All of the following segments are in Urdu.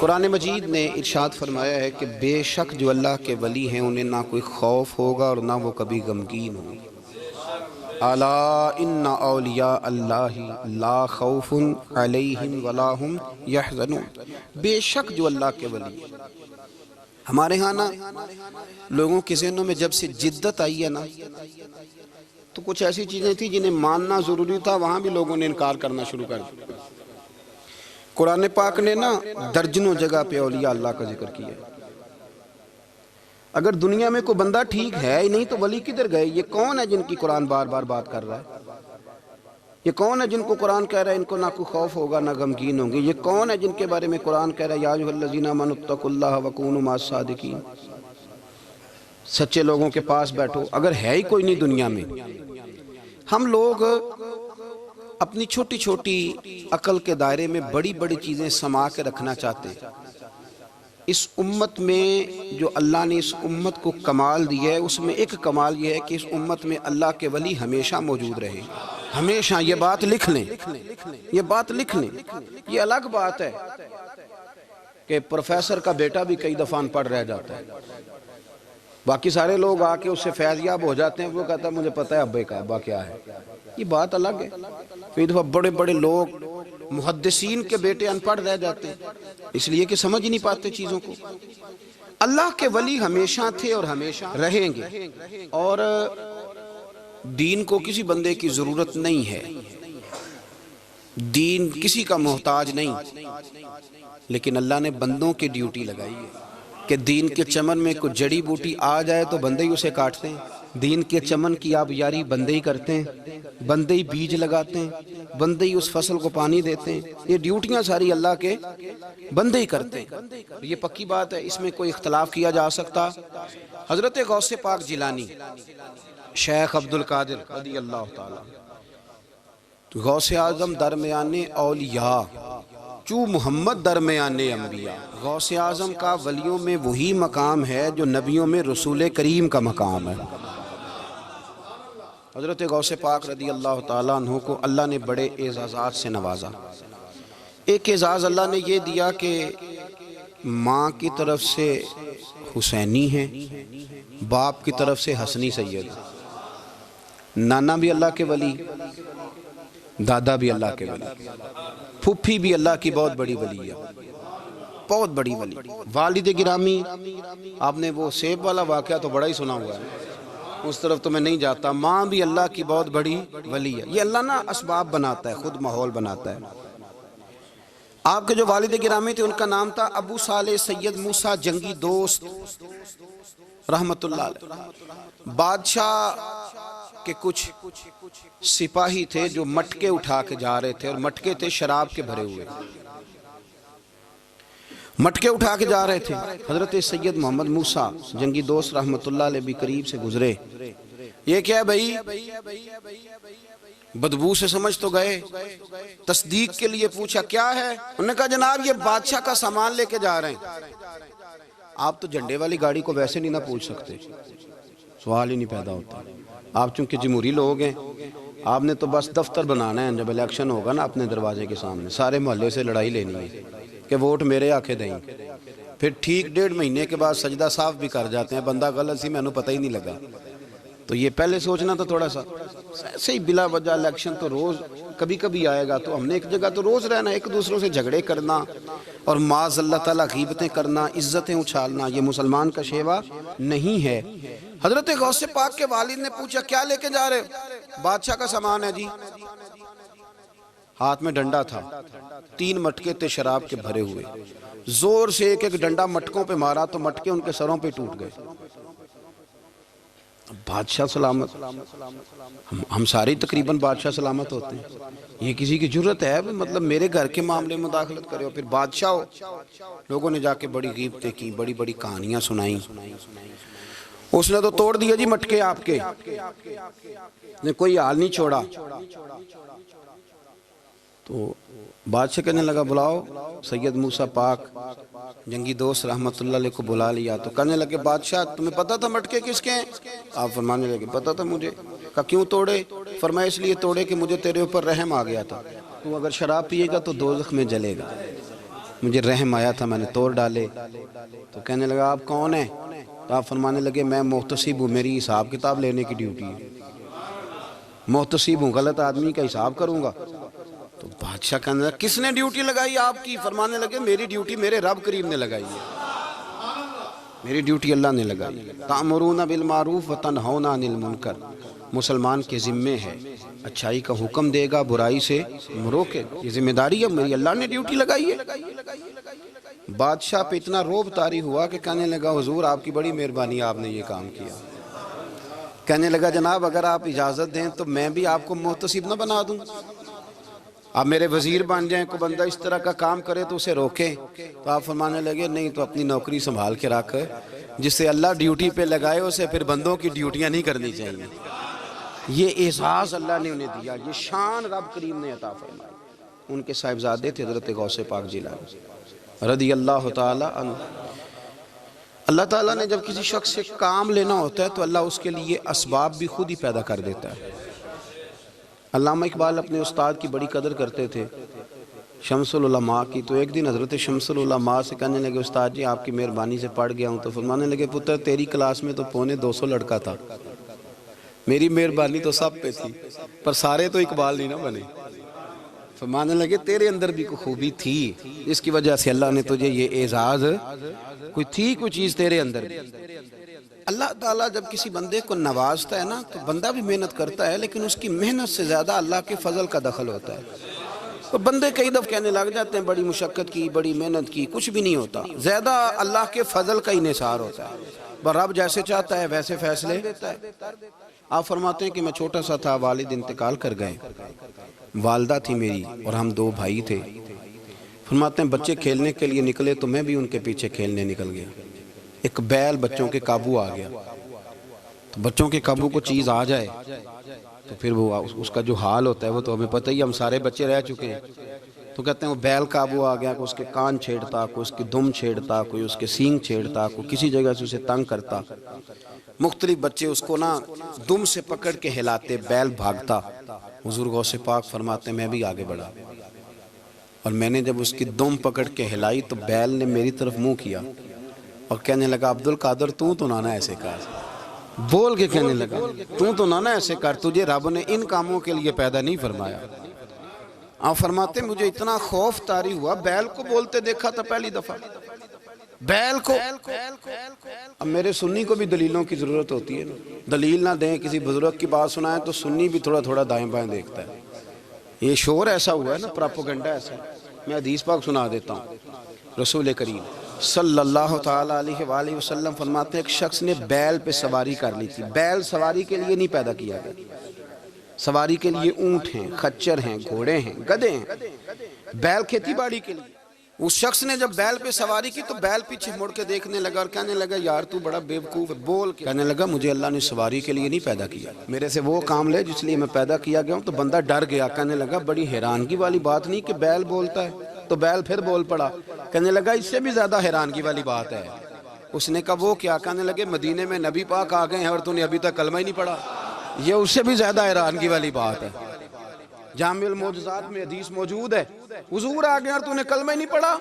قرآن مجید نے ارشاد فرمایا ہے کہ بے شک جو اللہ کے ولی ہیں انہیں نہ کوئی خوف ہوگا اور نہ وہ کبھی غمگین ہوں گے۔ الا ان اولیاء اللہ لا خوف علیہم ولا هم یحزنون۔ بے شک جو اللہ کے ولی ہیں۔ ہمارے ہاں نا لوگوں کے ذہنوں میں جب سے جدت آئی ہے نا تو کچھ ایسی چیزیں تھیں جنہیں ماننا ضروری تھا، وہاں بھی لوگوں نے انکار کرنا شروع کر دیا۔ قرآن پاک نے نا درجنوں جگہ پہ اولیاء اللہ کا ذکر کیا ہے۔ اگر دنیا میں کوئی بندہ ٹھیک ہے ہی نہیں تو ولی کدھر گئے؟ یہ کون ہے جن کی قرآن بار بار بات کر رہا ہے؟ یہ کون ہے جن کو قرآن کہہ رہا ہے ان کو نہ کوئی خوف ہوگا نہ غمگین ہوں گے؟ یہ کون ہے جن کے بارے میں قرآن کہہ رہا ہے یا ایھا الذین آمنوا اتقوا اللہ وکونوا مع الصادقین؟ سچے لوگوں کے پاس بیٹھو۔ اگر ہے ہی کوئی نہیں دنیا میں، ہم لوگ اپنی چھوٹی چھوٹی عقل کے دائرے میں بڑی بڑی چیزیں سما کے رکھنا چاہتے ہیں۔ اس امت میں جو اللہ نے اس امت کو کمال دیا ہے اس میں ایک کمال یہ ہے کہ اس امت میں اللہ کے ولی ہمیشہ موجود رہے، ہمیشہ۔ یہ بات لکھ لیں، یہ بات لکھ لیں۔ یہ الگ بات ہے کہ پروفیسر کا بیٹا بھی کئی دفعہ ان پڑھ رہ جاتا ہے، باقی سارے لوگ آ کے اس سے فیض یاب ہو جاتے ہیں، وہ کہتا ہے مجھے پتہ ہے ابے کا ابا کیا ہے۔ یہ بات الگ ہے۔ کئی دفعہ بڑے بڑے لوگ محدثین کے بیٹے ان پڑھ رہ جاتے ہیں اس لیے کہ سمجھ ہی نہیں پاتے چیزوں کو۔ اللہ کے ولی ہمیشہ تھے اور ہمیشہ رہیں گے، اور دین کو کسی بندے کی ضرورت نہیں ہے، دین کسی کا محتاج نہیں، لیکن اللہ نے بندوں کی ڈیوٹی لگائی ہے کہ دین کے چمن میں کوئی جڑی بوٹی آ جائے تو بندے ہی اسے کاٹتے ہیں، دین کے چمن کی آبیاری بندے ہی کرتے ہیں، بندے ہی بیج لگاتے ہیں، بندے ہی اس فصل کو پانی دیتے ہیں۔ یہ ڈیوٹیاں ساری اللہ کے بندے ہی کرتے ہیں، یہ پکی بات ہے، اس میں کوئی اختلاف کیا جا سکتا۔ حضرت غوث پاک جیلانی شیخ عبد القادر رضی اللہ تعالی، غوث اعظم درمیان اولیاء چو محمد درمیان انبیاء۔ غوث اعظم کا ولیوں میں وہی مقام ہے جو نبیوں میں رسول کریم کا مقام ہے۔ حضرت غوث پاک رضی اللہ تعالیٰ عنہ کو اللہ نے بڑے اعزازات سے نوازا۔ ایک اعزاز اللہ نے یہ دیا کہ ماں کی طرف سے حسینی ہیں، باپ کی طرف سے حسنی سید، نانا بھی اللہ کے ولی، دادا بھی اللہ کے ولی، پھپھی بھی اللہ کی بہت بڑی ولی ہے، بہت بڑی ولی۔ والد گرامی، آپ نے وہ سیب والا واقعہ تو بڑا ہی سنا ہوا ہے، اس طرف تو میں نہیں جاتا۔ ماں بھی اللہ کی بہت بڑی ولی ہے۔ یہ اللہ نا اسباب بناتا ہے، خود ماحول بناتا ہے۔ آپ کے جو والد گرامی تھے ان کا نام تھا ابو صالح سید موسیٰ جنگی دوست رحمت اللہ علیہ۔ بادشاہ کے کچھ سپاہی تھے جو مٹکے اٹھا کے جا رہے تھے، اور مٹکے تھے شراب کے بھرے ہوئے، مٹکے اٹھا کے جا رہے تھے۔ حضرت سید محمد موسیٰ جنگی دوست رحمت اللہ علیہ بھی قریب سے گزرے۔ یہ کیا ہے بھائی؟ بدبو سے سمجھ تو گئے، تصدیق کے لیے پوچھا کیا ہے؟ انہوں نے کہا جناب یہ بادشاہ کا سامان لے کے جا رہے ہیں۔ آپ تو جھنڈے والی گاڑی کو ویسے نہیں نہ پوچھ سکتے، سوال ہی نہیں پیدا ہوتا۔ آپ چونکہ جمہوری لوگ ہیں، آپ نے تو بس دفتر بنانا ہے، جب الیکشن ہوگا نا اپنے دروازے کے سامنے سارے محلے سے لڑائی لینی ہے کہ ووٹ میرے آکھے دیں، پھر ٹھیک 1.5 مہینے کے بعد سجدہ صاف بھی کر جاتے ہیں، بندہ غلط سی میں نے پتہ ہی نہیں لگا۔ تو یہ پہلے سوچنا تو تھوڑا سا ایسے ہی بلا وجہ الیکشن تو روز کبھی کبھی آئے گا، تو ہم نے ایک جگہ تو روز رہنا، ایک دوسروں سے جھگڑے کرنا اور معاذ اللہ تعالیٰ غیبتیں کرنا، عزتیں اچھالنا، یہ مسلمان کا شیوا نہیں ہے۔ حضرت غوث پاک کے والد نے پوچھا کیا لے کے جا رہے؟ بادشاہ کا سامان ہے جی۔ ہاتھ میں ڈنڈا تھا، 3 مٹکے تھے شراب کے بھرے ہوئے، زور سے ایک ڈنڈا مٹکوں پہ مارا تو مٹکے ان کے سروں پہ ٹوٹ گئے۔ بادشاہ سلامت، ہم سارے تقریباً بادشاہ سلامت ہوتے ہیں، یہ کسی کی جرت ہے مطلب میرے گھر کے معاملے میں مداخلت کرے، اور پھر بادشاہ ہو۔ لوگوں نے جا کے بڑی غیبتیں کی، بڑی بڑی کہانیاں سنائیں۔ اس نے تو توڑ دیا جی مٹکے آپ کے، نے کوئی حال نہیں چھوڑا۔ تو بادشاہ کہنے لگا بلاؤ سید موسیٰ پاک جنگی دوست رحمت اللہ علیہ کو بلا لیا۔ تو کہنے لگے بادشاہ تمہیں پتا تھا مٹکے کس کے ہیں؟ آپ فرمانے لگے پتا تھا مجھے۔ کہا کیوں توڑے؟ فرمایا اس لیے توڑے کہ مجھے تیرے اوپر رحم آ گیا تھا، تو اگر شراب پیے گا تو دوزخ میں جلے گا۔ مجھے رحم آیا تھا، میں نے توڑ ڈالے۔ تو کہنے لگا آپ کون ہیں؟ تو آپ فرمانے لگے میں محتسب ہوں، میری حساب کتاب لینے کی ڈیوٹی ہے، محتسب ہوں، غلط آدمی کا حساب کروں گا۔ تو بادشاہ کہنے لگا کس نے ڈیوٹی لگائی آپ کی؟ فرمانے لگے میری ڈیوٹی میرے رب کریم نے لگائی ہے، میری ڈیوٹی اللہ نے لگائی ہے۔ تأمرون بالمعروف وتنہون عن المنکر، مسلمان کے ذمے ہے اچھائی کا حکم دے گا، برائی سے روکے گا، یہ ذمہ داری ہے، میری اللہ نے ڈیوٹی لگائی ہے۔ بادشاہ پہ اتنا روب طاری ہوا کہ کہنے لگا حضور آپ کی بڑی مہربانی، آپ نے یہ کام کیا۔ کہنے لگا جناب اگر آپ اجازت دیں تو میں بھی آپ کو محتسب نہ بنا دوں، آپ میرے وزیر بن جائیں، کوئی بندہ اس طرح کا کام کرے تو اسے روکیں۔ تو آپ فرمانے لگے نہیں، تو اپنی نوکری سنبھال کے رکھ، جسے اللہ ڈیوٹی پہ لگائے اسے پھر بندوں کی ڈیوٹیاں نہیں کرنی چاہیے۔ یہ اعزاز اللہ نے انہیں دیا، یہ شان رب کریم نے عطا فرمائی۔ ان کے صاحبزادے تھے حضرت غوث پاک جیلانی رضی اللہ تعالی عنہ۔ اللہ تعالیٰ نے جب کسی شخص سے کام لینا ہوتا ہے تو اللہ اس کے لیے اسباب بھی خود ہی پیدا کر دیتا ہے۔ علامہ اقبال اپنے استاد کی بڑی قدر کرتے تھے، شمس العلماء کی۔ تو ایک دن حضرت شمس العلماء سے کہنے لگے استاد جی آپ کی مہربانی سے پڑھ گیا ہوں۔ تو فرمانے لگے پتر تیری کلاس میں تو 250 لڑکا تھا، میری مہربانی تو سب پہ تھی، پر سارے تو اقبال نہیں نہ بنے۔ فرمانے لگے تیرے اندر بھی کوئی خوبی تھی، اس کی وجہ سے اللہ نے تجھے یہ اعزاز، کوئی چیز تیرے اندر بھی۔ اللہ تعالیٰ جب کسی بندے کو نوازتا ہے نا تو بندہ بھی محنت کرتا ہے، لیکن اس کی محنت سے زیادہ اللہ کے فضل کا دخل ہوتا ہے۔ تو بندے کئی دفعہ کہنے لگ جاتے ہیں بڑی مشقت کی، بڑی محنت کی، کچھ بھی نہیں ہوتا، زیادہ اللہ کے فضل کا انحصار ہوتا ہے۔ پر رب جیسے چاہتا ہے ویسے فیصلے دیتا ہے۔ آپ فرماتے ہیں کہ میں چھوٹا سا تھا، والد انتقال کر گئے، والدہ تھی میری اور ہم 2 بھائی تھے۔ فرماتے ہیں بچے کھیلنے کے لیے نکلے تو میں بھی ان کے پیچھے کھیلنے نکل گیا۔ ایک بیل بچوں کے قابو آ گیا، تو بچوں کے قابو کو چیز آ جائے تو پھر وہ اس کا جو حال ہوتا ہے وہ تو ہمیں پتہ ہی، ہم سارے بچے رہ چکے ہیں۔ تو کہتے ہیں وہ بیل قابو آ گیا، کوئی اس کے کان چھیڑتا، کوئی اس کی دم چھیڑتا، کوئی اس کے سینگ چھیڑتا، کوئی کسی جگہ سے اسے تنگ کرتا۔ مختلف بچے اس کو نا دم سے پکڑ کے ہلاتے، بیل بھاگتا۔ حضور غوث پاک فرماتے میں بھی آگے بڑھا، اور میں نے جب اس کی دم پکڑ کے ہلائی تو بیل نے میری طرف منہ کیا اور کہنے لگا عبد القادر تو نانا ایسے کر، بول کے کہنے لگا تو نانا ایسے کر، تجھے رب نے ان کاموں کے لیے پیدا نہیں فرمایا۔ آپ فرماتے مجھے اتنا خوف طاری ہوا، بیل کو بولتے دیکھا تھا پہلی دفعہ، بیل کو۔ اب میرے سنی کو بھی دلیلوں کی ضرورت ہوتی ہے، دلیل نہ دیں، کسی بزرگ کی بات سنائیں تو سنی بھی تھوڑا تھوڑا دائیں بائیں دیکھتا ہے۔ یہ شور ایسا ہوا ہے نا، پراپوگنڈا ایسا ہے۔ میں حدیث پاک سنا دیتا ہوں۔ رسول کریم صلی اللہ تعالیٰ علیہ وآلہ وسلم فرماتے ہیں ایک شخص نے بیل پہ سواری کر لی تھی۔ بیل سواری کے لیے نہیں پیدا کیا گیا، سواری کے لیے اونٹ ہیں، خچر ہیں، گھوڑے ہیں، گدھے ہیں، بیل کھیتی باڑی کے لیے۔ اس شخص نے جب بیل پہ سواری کی تو بیل پیچھے مڑ کے دیکھنے لگا اور کہنے لگا یار تو بڑا بیوقوف ہے، بول کے کہنے لگا مجھے اللہ نے سواری کے لیے نہیں پیدا کیا، میرے سے وہ کام لے جس لیے میں پیدا کیا گیا ہوں۔ تو بندہ ڈر گیا، کہنے لگا بڑی حیرانگی والی بات نہیں کہ بیل بولتا ہے، تو بیل پھر بول پڑا۔ کہنے لگا اس سے بھی زیادہ حیرانگی والی بات ہے۔ اس نے کہا وہ کیا؟ کہنے لگے مدینے میں نبی پاک آ گئے ہیں اور تو نے ابھی تک کلمہ ہی نہیں پڑھا، یہ اس سے بھی زیادہ حیرانگی والی بات ہے۔ جامع المعجزات میں حدیث موجود ہے، حضور آ گئے اور تو نے کلمہ ہی نہیں پڑھا۔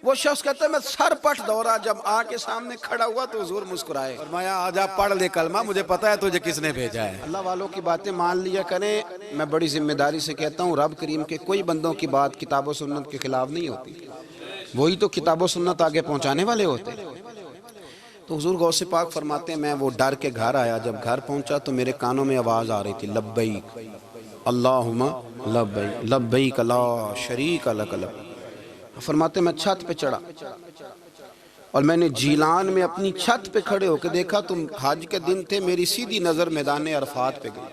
وہ شخص کہتا ہے میں سر پٹ دورا، جب آ کے سامنے کھڑا ہوا تو حضور مسکرائے، فرمایا آجا پڑھ لے کلمہ، مجھے پتہ ہے تجھے کس نے بھیجا ہے۔ اللہ والوں کی باتیں مان لیا کریں، میں بڑی ذمہ داری سے کہتا ہوں رب کریم کے کوئی بندوں کی بات کتاب و سنت کے خلاف نہیں ہوتی، وہی تو کتاب و سنت آگے پہنچانے والے ہوتے۔ تو حضور غوث پاک فرماتے ہیں میں وہ ڈر کے گھر آیا، جب گھر پہنچا تو میرے کانوں میں آواز آ رہی تھی لبیک اللہم لبیک لبیک لا شریک لک لبیک۔ فرماتے میں چھت پہ چڑھا اور میں نے جیلان میں اپنی چھت پہ کھڑے ہو کے دیکھا تو حج کے دن تھے، میری سیدھی نظر میدان عرفات پہ گئی،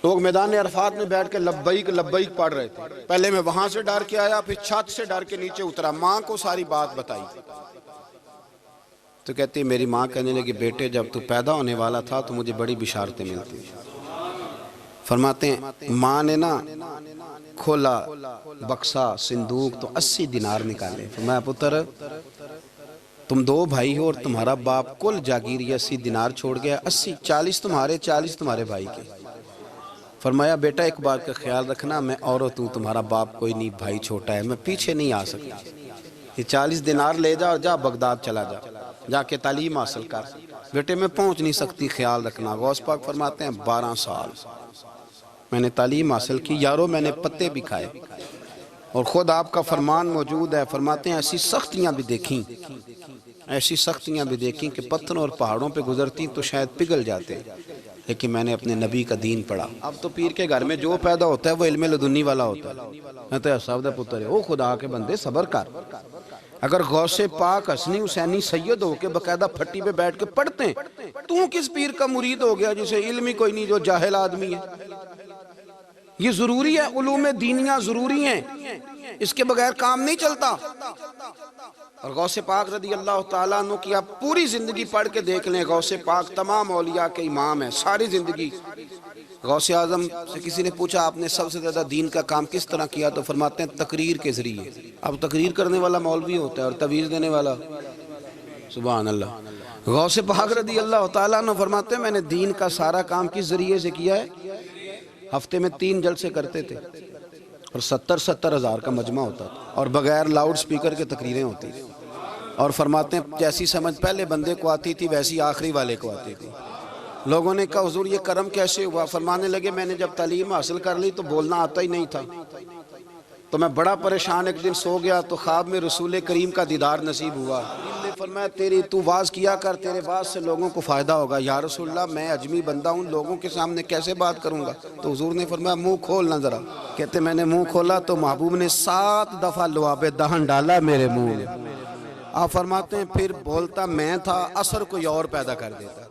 لوگ میدان عرفات میں بیٹھ کے لبیک لبیک پڑھ رہے تھے۔ پہلے میں وہاں سے ڈر کے آیا، پھر چھت سے ڈر کے نیچے اترا، ماں کو ساری بات بتائی تو کہتی میری ماں کہنے لگی بیٹے جب تو پیدا ہونے والا تھا تو مجھے بڑی بشارتیں ملتی۔ فرماتے ہیں ماں نے نا کھولا بکسا صندوق تو 80 دینار نکالے، فرمایا پتر تم 2 بھائی ہو اور تمہارا باپ کل جاگیر 80 دینار چھوڑ گیا، 80 40 تمہارے 40 تمہارے بھائی کے۔ فرمایا بیٹا ایک بات کا خیال رکھنا، میں عورت ہوں، تمہارا باپ کوئی نہیں، بھائی چھوٹا ہے، میں پیچھے نہیں آ سکتا، یہ 40 دینار لے جا اور جا بغداد چلا جا، جا کے تعلیم حاصل کر، بیٹے میں پہنچ نہیں سکتی، خیال رکھنا۔ غوث پاک فرماتے ہیں 12 سال میں نے تعلیم حاصل کی یارو، میں نے پتے بھی کھائے، اور خود آپ کا فرمان موجود ہے، فرماتے ہیں ایسی سختیاں بھی دیکھیں، ایسی سختیاں بھی دیکھیں کہ پتھروں اور پہاڑوں پہ گزرتی تو شاید پگھل جاتے، لیکن میں نے اپنے نبی کا دین پڑھا۔ اب تو پیر کے گھر میں جو پیدا ہوتا ہے وہ علم لدنی والا ہوتا ہے۔ میں تو صاحب دا پتر ہے، او خدا کے بندے صبر کر۔ اگر غوث پاک حسنی حسینی سید ہو کے باقاعدہ پھٹی پہ بیٹھ کے پڑھتے ہیں، تو کس پیر کا مرید ہو گیا جسے علم ہی کوئی نہیں، جو جاہل آدمی ہے؟ یہ ضروری ہے، علوم دینیاں ضروری ہیں، اس کے بغیر کام نہیں چلتا۔ اور غوث پاک رضی اللہ تعالیٰ عنہ کی آپ پوری زندگی پڑھ کے دیکھ لیں، غوث پاک تمام اولیاء کے امام ہیں، ساری زندگی۔ غوث اعظم سے کسی نے پوچھا آپ نے سب سے زیادہ دین کا کام کس طرح کیا، تو فرماتے ہیں تقریر کے ذریعے۔ اب تقریر کرنے والا مولوی ہوتا ہے اور تویز دینے والا، سبحان اللہ۔ غوث پاک رضی اللہ تعالیٰ عنہ فرماتے ہیں میں نے دین کا سارا کام کس ذریعے سے کیا ہے؟ ہفتے میں 3 جلسے کرتے تھے، اور 70 ہزار کا مجمع ہوتا تھا، اور بغیر لاؤڈ سپیکر کے تقریریں ہوتی تھیں، اور فرماتے ہیں جیسی سمجھ پہلے بندے کو آتی تھی ویسی آخری والے کو آتی تھی۔ لوگوں نے کہا حضور یہ کرم کیسے ہوا؟ فرمانے لگے میں نے جب تعلیم حاصل کر لی تو بولنا آتا ہی نہیں تھا، تو میں بڑا پریشان، ایک دن سو گیا تو خواب میں رسول کریم کا دیدار نصیب ہوا۔ فرمایا تو واز کیا کر، تیرے واز سے لوگوں کو فائدہ ہوگا۔ یا رسول اللہ میں اجمی بندہ ہوں، لوگوں کے سامنے کیسے بات کروں گا؟ تو حضور نے فرمایا منہ کھولنا ذرا۔ کہتے میں نے منہ کھولا تو محبوب نے 7 دفعہ لعاب دہن ڈالا میرے منہ میں۔ آپ فرماتے ہیں پھر بولتا میں تھا، اثر کوئی اور پیدا کر دیتا۔